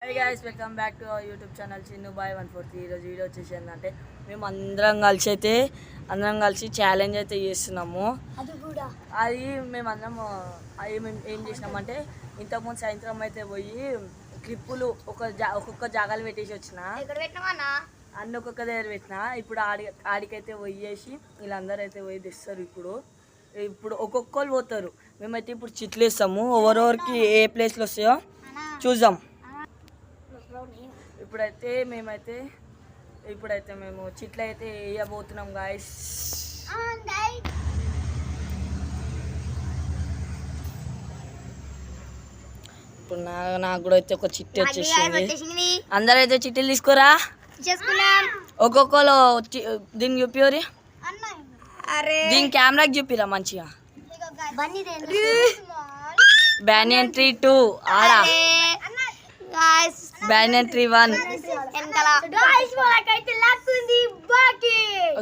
High guys, welcome back to our YouTube channel Chinnu boy 143. ఈరోజు video వచ్చేసి ఏంటంటే మేము అందరం కలిసి ఛాలెంజ్ అయితే చేస్తున్నాము. అది మేము ఏం చేసినామంటే ఇంతకుముందు సాయంత్రం అయితే పోయి క్లిప్పులు ఒక్కొక్క జాగాలు పెట్టేసి వచ్చిన అన్ని ఒక్కొక్క దగ్గర పెట్టిన. ఇప్పుడు ఆడికైతే పోయేసి వీళ్ళందరూ అయితే పోయి తెస్తారు. ఇప్పుడు ఒక్కొక్కరు పోతారు. మేమైతే ఇప్పుడు చిట్లు వేస్తాము. ఎవరెవరికి ఏ ప్లేస్లు వస్తాయో చూద్దాం. ఇప్పుడైతే మేము చిట్లు అయితే వేయబోతున్నాం గాయస్. ఇప్పుడు నాకు కూడా అయితే ఒక చిట్టి వచ్చేసింది. అందరైతే చిట్టీలు తీసుకోరా. ఒక్కొక్కరు దీన్ని చూపిరి, దీని కెమెరాకి చూపిరా మంచిగా. బ్యానియన్ ట్రీ 2 ఆడా, బ్యానియన్ ట్రీ 1,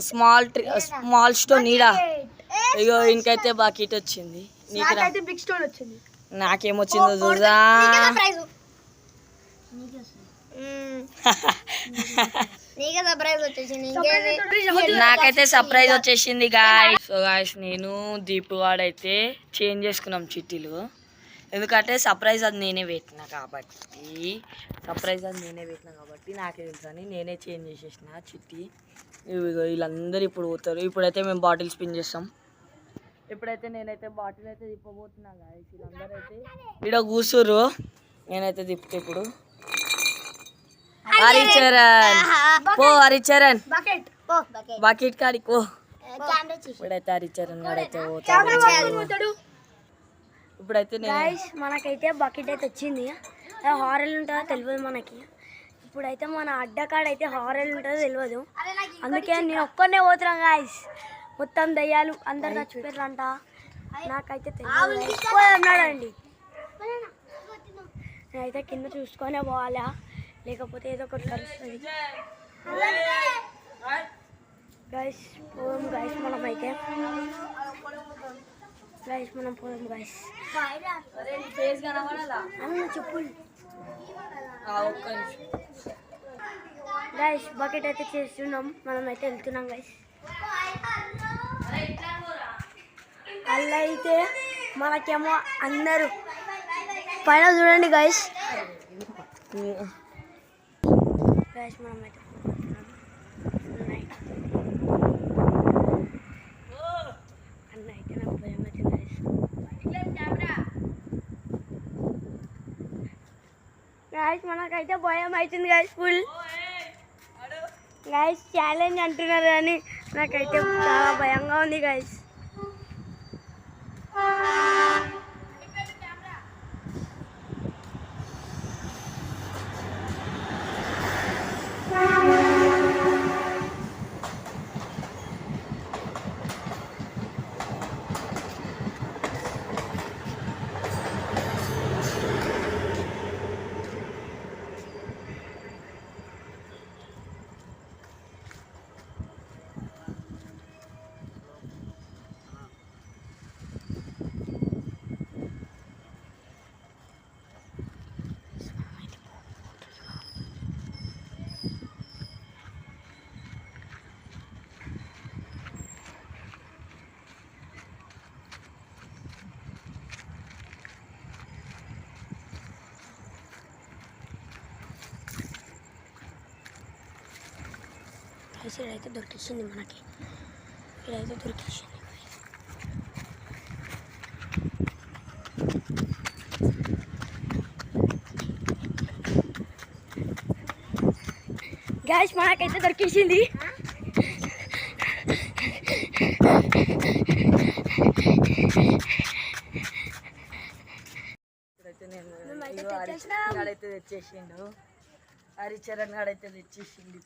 స్మాల్ స్టోన్ ఈడా. ఇగో ఇంకైతే బకెట్ వచ్చింది. నాకేమొచ్చిందో చూదా. నాకైతే సర్ప్రైజ్ వచ్చేసింది గాయ్స్. సో గాయ్స్, నేను దీపు వాడైతే చేంజ్ చేసుకున్నాం చిట్టీలు. ఎందుకంటే సర్ప్రైజ్ అది నేనే పెట్టినా కాబట్టి నాకే తెలుసు అని నేనే చేంజ్ చేసేసిన చిట్టి. వీళ్ళందరూ ఇప్పుడు పోతారు. ఇప్పుడైతే మేము బాటిల్ స్పిన్ చేస్తాం. ఇప్పుడైతే నేనైతే బాటిల్ అయితే తిప్పబోతున్నా గాయ్స్. వీళ్ళందరూ అయితే ఇక్కడ కూర్చుర్రు. నేనైతే తిప్పుతా ఇప్పుడు. హరిచరణ్ పో, హరిచరణ్ బకెట్ కాడికి పో. ఇప్పుడైతే హరిచరణ్ గాడైతే పోతాడు. ఇప్పుడైతే మనకైతే బకెట్ అయితే వచ్చింది. హారల్ ఉంటుందో తెలియదు మనకి. ఇప్పుడైతే మన అడ్డకాడ అయితే హారల్ ఉంటుందో తెలియదు. అందుకే నేను ఒక్కనే పోతున్నాను గాయస్. మొత్తం దయ్యాలు అందరు చచ్చిపోయారంట. నాకైతే తెలియదండి. నేనైతే కింద చూసుకొనే పోవాలా, లేకపోతే ఏదో ఒకటి కలుస్తుంది గైస్. పోదాం గైస్, మనం పోదాం గైస్. చెప్పులు గైస్, బకెట్ అయితే చేస్తున్నాం. మనం అయితే వెళ్తున్నాం గైస్. అలా అయితే మనకేమో అందరూ పైన చూడండి గైస్. మనం అయితే గాయస్ మనకైతే భయం అవుతుంది గాయస్. ఫుల్ గాయస్ ఛాలెంజ్ అంటున్నారు కానీ నాకైతే చాలా భయంగా ఉంది గాయస్. ఇక్కడైతే దొరికేసింది మనకి. గాయస్ మనకైతే దొరికేసింది. తెచ్చేసిండు హరిచరణ్ గాడైతే తెచ్చేసిండు.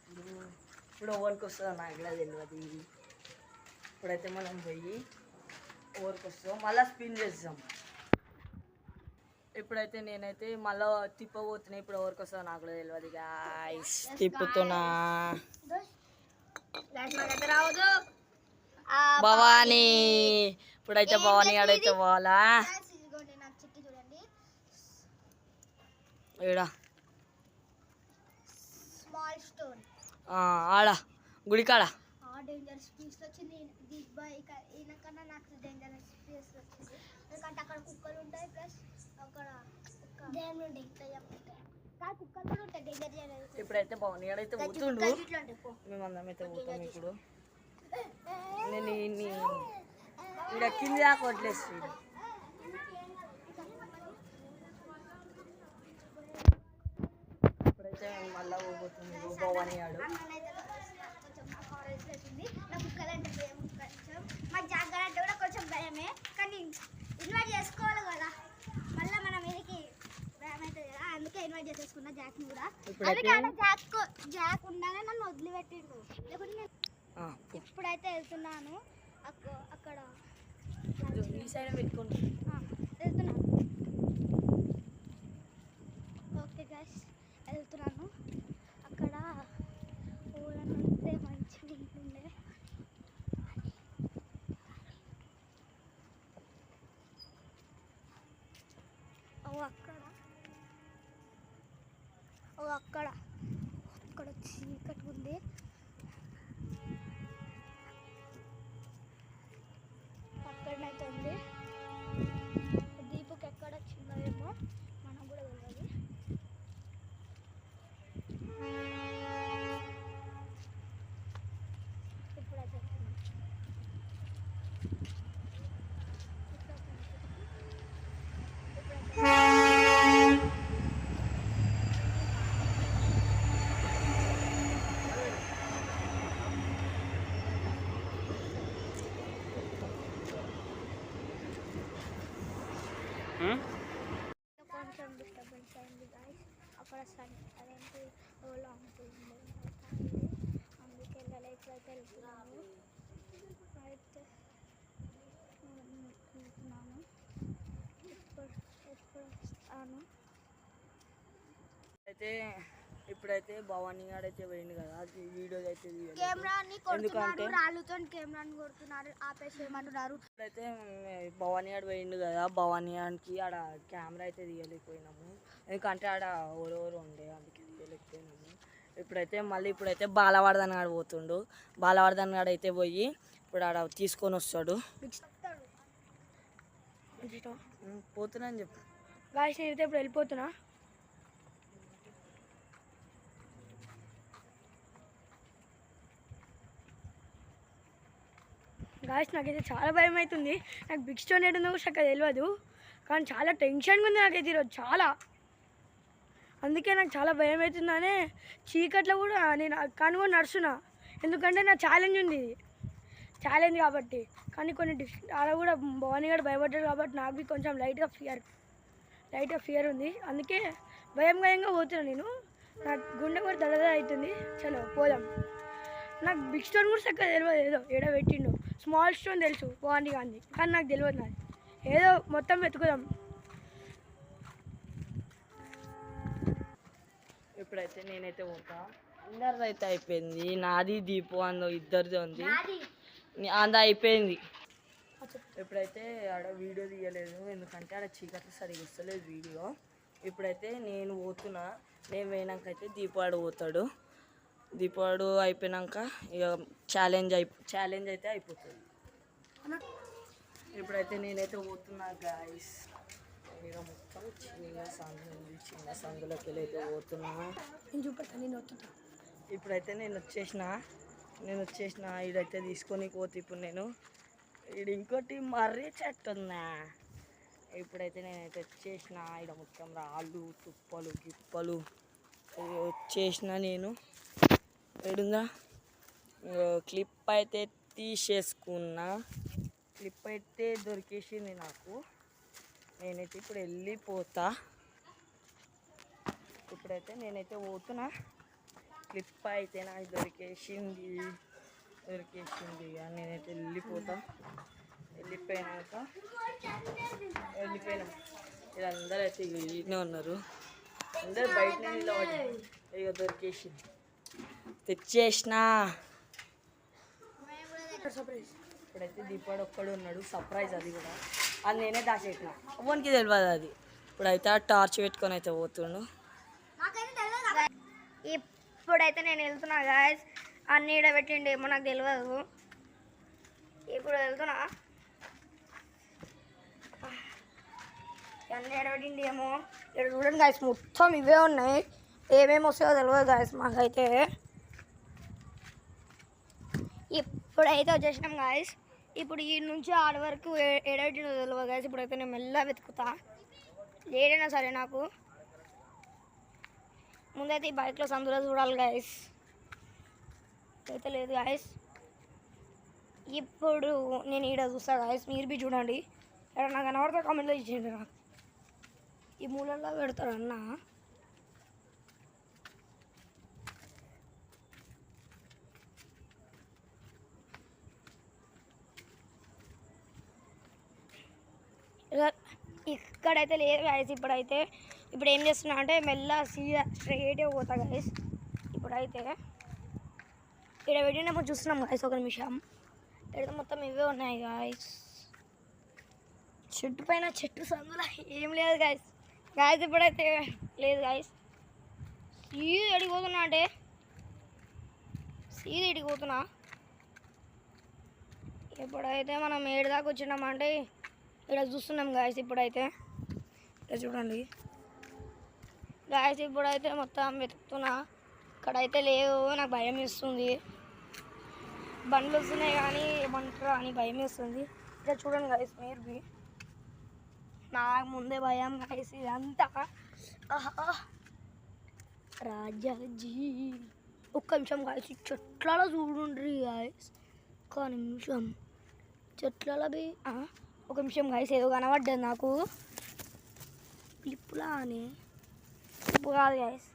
ఇప్పుడు ఓవర్కి వస్తుందో నాకు కూడా తెలియదు. ఇప్పుడైతే మనం పోయి ఓవర్కి వస్తాం, మళ్ళీ స్పిన్ చేస్తాం. ఇప్పుడైతే నేనైతే మళ్ళీ తిప్పబోతున్నాయి. ఇప్పుడు ఓవర్కి వస్తుందో నాకు కూడా తెలియదు గాయ్స్. తిప్పుతున్నా. భవానీ, ఇప్పుడైతే భవానీ ఆడైతే పోవాలా. ఏడా ఆడ గుడికాడ డేంజరస్ పీస్ వచ్చింది బిగ్ బాయ్ ఈయనకన్నా నాకు డేంజరస్ పీస్ వచ్చింది ఎందుకంటే అక్కడ కుక్కలు ఉంటాయి ప్లస్ అక్కడ దెయ్యం ఉంటాయి కుక్కలు కూడా ఉంటాయి డేంజర్. ఇప్పుడైతే బాగుంది ఇక్కడైతే పోతుండు మేమందరం అయితే పోతాం ఇప్పుడు. నేను ఇక్కడ కింది దాకా వదిలేసి ఇప్పుడైతే మళ్ళీ పోతుంది భవానీ ఆడు. నా కుక్కలు అంటే భయం కొంచెం మా జాగ్రత్త అంటే కూడా కొంచెం భయమే కానీ ఇన్వైట్ చేసుకోవాలి కదా మళ్ళీ మన మీదకి భయం అవుతుంది కదా అందుకే ఇన్వైట్ చేసేసుకున్నా జాక్ని కూడా. అందుకే జాక్ ఉండాలని నన్ను వదిలిపెట్టిండు లేకుంటే ఇప్పుడైతే వెళ్తున్నాను అక్కడ ఈ సైడ్ పెట్టుకుంటా వెళ్తున్నాను. ఓకే గైస్ వెళ్తున్నాను అక్కడ పూలను ఉంటే మంచిగా ఉంటుండే. అక్కడ చీకటి ఉంది. అక్కడనైతే ఉంది దీపుకి ఎక్కడ చిన్నదేమో మనం కూడా వెళ్ళాలి. ఇప్పుడైతే కొంచెం డిస్టర్బెన్స్ అయింది గాయస్. అక్కడ అదేంటి ఓలా ఉంటుంది అందుకే వెళ్ళలేక అయితే వెళ్తున్నాను. అయితే వెళ్తున్నాను ఎప్పుడు వస్తాను. అయితే ఇప్పుడైతే భవానీ గాడైతే పోయింది కదా అది వీడియో అయితే కెమెరాని కొడుతున్నారు రాళ్ళతో కెమెరాని కొడుతున్నారు ఆపేసేయమంటున్నారు. ఇప్పుడైతే భవానీ గాడు పోయిండు కదా భవానీ గాడికి ఆడ కెమెరా అయితే తీయలేకపోయినాము ఎందుకంటే ఆడ ఎవరెవరు ఉండే అందుకే తీయలేకపోయినాము. ఇప్పుడైతే బాలవర్ధన్ గాడు పోతుండు. బాలవర్ధన్ గాడు అయితే పోయి ఇప్పుడు ఆడ తీసుకొని వస్తాడు. పోతున్నా అని చెప్పు గాయస్ నేనైతే ఇప్పుడు వెళ్ళిపోతున్నా. గాయస్ నాకైతే చాలా భయం అవుతుంది. నాకు బిగ్ స్టోన్ ఏడుందో కూడా చక్కగా తెలియదు కానీ చాలా టెన్షన్గా ఉంది నాకైతే ఈరోజు చాలా. అందుకే నాకు చాలా భయం అవుతుందనే చీకట్లో కూడా నేను కనుగొని నడుస్తున్నా ఎందుకంటే నా ఛాలెంజ్ ఉంది ఛాలెంజ్ కాబట్టి. కానీ కొన్ని అలా కూడా భవానీ గారు భయపడ్డాడు కాబట్టి నాకు కొంచెం లైట్గా ఫియర్ ఉంది. అందుకే భయంగా పోతున్నాను నేను. నాకు గుండె కూడా దడద అవుతుంది. చలో పోదాం. నాకు బిగ్ స్టోన్ కూడా చక్కగా తెలియదు ఏదో ఏడో పెట్టిండు. స్మాల్ స్టోన్ తెలుసు భవానీ గాంధీ కానీ నాకు తెలియదు నాది ఏదో మొత్తం వెతుకుదాం. ఇప్పుడైతే నేనైతే పోతా. అందరిది అయితే అయిపోయింది నాది దీపు అందు ఇద్దరిది ఉంది అందా అయిపోయింది. ఇప్పుడైతే ఆడ వీడియో తీయలేదు ఎందుకంటే ఆడ చీకట్లు సరిగ్గా వస్తలేదు వీడియో. ఇప్పుడైతే నేను పోతున్నా. నేను పోయినాక అయితే దీపాడు పోతాడు. దీపాడు అయిపోయినాక ఇక ఛాలెంజ్ అయితే అయిపోతుంది. ఇప్పుడైతే నేనైతే పోతున్నా గాయస్. ఇక మొత్తం చిన్న సందులోకి వెళ్ళి అయితే పోతున్నా. ఇప్పుడైతే నేను వచ్చేసిన ఇదైతే తీసుకొని పోతే ఇప్పుడు నేను ఇది ఇంకోటి మర్రి చెట్టు ఉందా. ఇప్పుడైతే నేనైతే వచ్చేసిన ఇక్కడ మొత్తం రాళ్ళు తుప్పలు గిప్పలు వచ్చేసిన నేను ఏడుందా క్లిప్ అయితే తీసేసుకున్నా. క్లిప్ అయితే దొరికేసింది నాకు. నేనైతే ఇప్పుడు వెళ్ళిపోతా. ఇప్పుడైతే నేనైతే పోతున్నా. క్లిప్ అయితే నాకు దొరికేసింది ఇక నేనైతే వెళ్ళిపోతా. వెళ్ళిపోయినాం వీళ్ళందరూ అయితే ఇక్కడనే ఉన్నారు. అందరు బయటనే నిలబడి ఇక దొరికేసింది తెచ్చేసిన. ఇప్పుడైతే దీపాడు ఒక్కడు ఉన్నాడు సర్ప్రైజ్ అది కూడా అది నేనే దాచేసిన అవ్వనికి తెలియదు అది. ఇప్పుడైతే ఆ టార్చ్ పెట్టుకొని అయితే పోతుండు. ఇప్పుడైతే నేను వెళ్తున్నా గాయస్. అన్నీ ఈడ పెట్టిండి ఏమో నాకు తెలియదు. ఇప్పుడు వెళ్తున్నా. అన్నీ ఈడ పెట్టిండి ఏమో. ఇక్కడ చూడండి గాయస్, మొత్తం ఇవే ఉన్నాయి. ఏమేమి వస్తాయో తెలియదు గాయస్ మాకైతే. ఇప్పుడైతే వచ్చేసినాం గాయస్. ఇప్పుడు ఈ నుంచి ఆడ వరకు ఏడబెట్టిందో తెలియదు గాయస్. ఇప్పుడైతే నేను మెల్లగా వెతుకుతా. లేడైనా సరే నాకు ముందైతే ఈ బైక్లో సందులో చూడాలి గాయస్. అయితే లేదు గాయస్. ఇప్పుడు నేను ఈడ చూస్తా గాయస్. మీరు బి చూడండి. ఇక్కడ నాకు కనబడితే కామెంట్లో ఇచ్చేయండి. నాకు ఈ మూలల్లో పెడతారు అన్న. ఇక్కడైతే లేదు గాయస్. ఇప్పుడు ఏం చేస్తున్నా అంటే మెల్ల సీదా స్ట్రైట్గా పోతా గాయస్. ఇప్పుడైతే ఇక్కడ పెట్టినప్పుడు చూస్తున్నాం గాయస్. ఒక నిమిషం. ఇక్కడ మొత్తం ఇవే ఉన్నాయి గాయస్. చెట్టు పైన చెట్టు సందులో ఏం లేదు గాయస్. ఇప్పుడైతే లేదు గాయస్. సీదా ఎడిగిపోతున్నా అంటే సీదా ఎడిగిపోతున్నా. ఇప్పుడైతే మనం ఏడు దాకా వచ్చినామంటే ఇక్కడ చూస్తున్నాం గాయస్. ఇప్పుడైతే ఇక్కడ చూడండి గాయస్. ఇప్పుడైతే మొత్తం వెతుకుతున్నా. ఇక్కడైతే లేవు. నాకు భయం వేస్తుంది. బండ్లు వస్తున్నాయి కానీ ఏమంటారు అని భయం వేస్తుంది. ఇక్కడ చూడండి గాయస్. మీరు బి నాకు ముందే భయం గాయస్. ఇదంతా రాజాజీ. ఒక్క నిమిషం గాయస్. చెట్లలో చూడండి గాయస్. ఒక్క నిమిషం. చెట్లలో బి ఒక నిమిషం గాయస్. ఏదో కనబడ్డది నాకు. క్లిప్పులా అని క్లిప్పు కాదు గాయస్.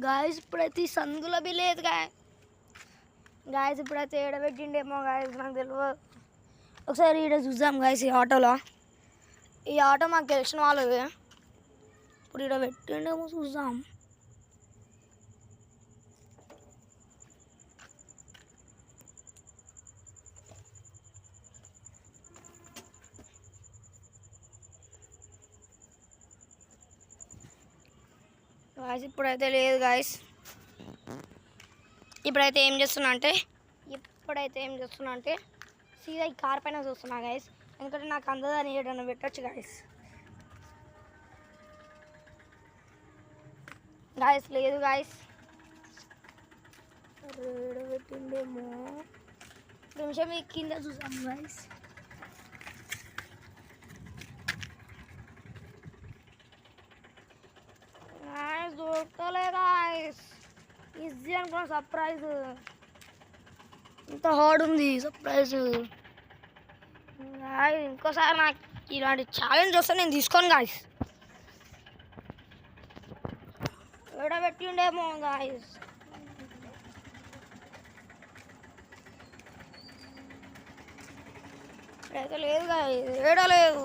గాయస్ ఇప్పుడైతే ఈ సందులో బి లేదు గాయస్. ఇప్పుడైతే ఏడబెట్టిండేమో గాయస్ నాకు తెలియదు. ఒకసారి ఈడ చూద్దాం గాయస్. ఈ ఆటోలో ఈ ఆటో మాకు తెలిసిన వాళ్ళది. ఇప్పుడు ఈడ పెట్టిండేమో చూద్దాం. గాయస్ ఇప్పుడైతే లేదు గాయస్. ఇప్పుడైతే ఏం చేస్తున్నా అంటే సీదా ఈ కార్ పైన చూస్తున్నా గాయస్. ఎందుకంటే నాకు అందదని ఏడన్నా పెట్టచ్చు గాయస్. లేదు గాయస్. ఏడ పెట్టిండేమో. నిమిషం ఈ కింద చూసాం గాయస్. దొరకలే గాయస్. ఈజీ అనుకున్న సర్ప్రైజ్. ఇంత హార్డ్ ఉంది సర్ప్రైజ్. ఇంకోసారి నాకు ఇలాంటి ఛాలెంజ్ వస్తే నేను తీసుకోను గాయస్. ఏడబెట్టిండేమో గాయస్. అయితే లేదు గాయస్. ఏడలేదు.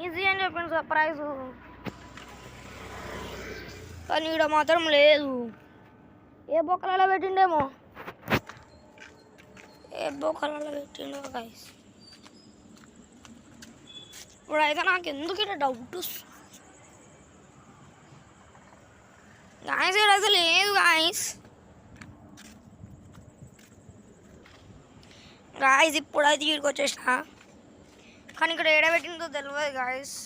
ఈజీ అని చెప్పిన సర్ప్రైజ్ కానీ ఇక్కడ మాత్రం లేదు. ఏ బొక్కలలో పెట్టిండేమో. గాయస్. ఇప్పుడైతే నాకు ఎందుకు ఇట్లా డౌట్ గాయస్. అయితే లేదు గాయస్. ఇప్పుడైతే ఇక్కడికి వచ్చేసిన కానీ ఇక్కడ ఏడబెట్టిందో తెలియదు గాయస్.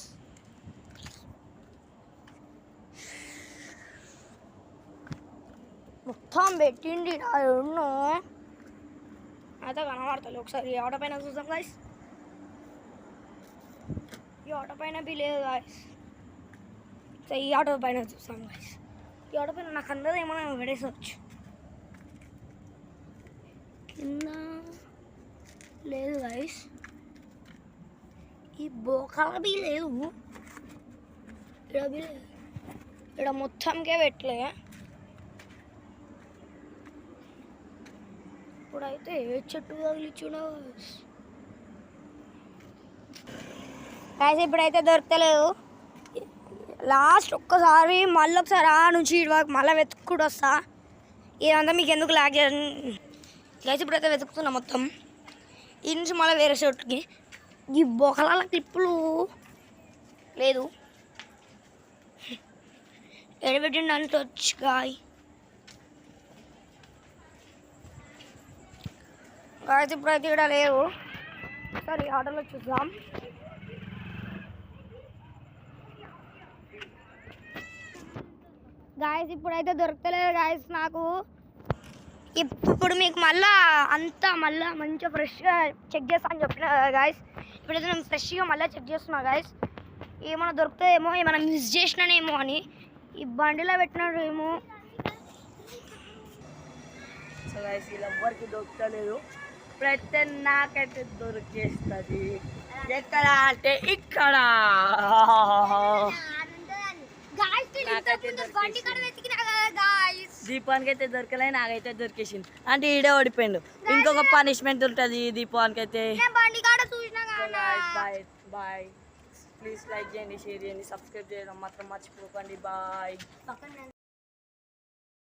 మొత్తం పెట్టిండి ఎన్నో అయితే కనబడతలే. ఒకసారి ఈ ఆటో పైన చూద్దాం గాయస్. ఈ ఆటో పైన బి లేదు గాయస్. సో ఈ ఆటో పైన చూస్తాం గాయస్. ఈ ఆటో పైన నాకు అందరూ ఏమన్నా పెడేసవచ్చు. కింద లేదు గాయస్. ఈ బోకాల బి లేదు. ఇక్కడ బి లేదు. ఇక్కడ మొత్తంకే పెట్టలే. ఇప్పుడైతే ఏ చెట్టు తగిలిచ్చుడో గాయస్. ఇప్పుడైతే దొరకలేదు. లాస్ట్ ఒక్కసారి మళ్ళీ ఒకసారి ఆ నుంచి ఇటువరకు మళ్ళీ వెతుక్కుంటూ వస్తా. ఇదంతా మీకు ఎందుకు లాగ్ గాయస్. ఇప్పుడైతే వెతుకుతున్నా మొత్తం. ఈ నుంచి మళ్ళీ వేరే చోటుకి. ఈ బొకలాల క్లిప్పులు లేదు ఎడబెట్టిండు అని వచ్చి గాయ్ గాయస్ ఇప్పుడైతే ఇక్కడ లేవు సరే ఆటోలో చూద్దాం గాయస్ ఇప్పుడైతే దొరకలేదు గాయస్ నాకు ఇప్పుడు మీకు మళ్ళీ మంచిగా ఫ్రెష్గా చెక్ చేస్తా అని చెప్పిన గాయస్ ఇప్పుడైతే నేను ఫ్రెష్గా మళ్ళీ చెక్ చేస్తున్నా గాయస్ ఏమైనా దొరుకుతాయేమో ఏమైనా మిస్ చేసినానేమో అని ఈ బండిలో పెట్టినాడు ఏమో సో గైస్ ఇలా ఎవ్వరికి దొరకలేదు ఇప్పుడైతే నాకైతే దొరికేస్తుంది ఎక్కడ అంటే ఇక్కడ దీపానికి అయితే దొరకలే నాకైతే దొరికేసింది అంటే ఈడే ఓడిపోయిండు ఇంకొక పనిష్మెంట్ ఉంటుంది దీపానికి అయితే బాయ్ బాయ్ ప్లీజ్ లైక్ చేయండి షేర్ చేయండి సబ్స్క్రైబ్ చేయడం మాత్రం మర్చిపోకండి బాయ్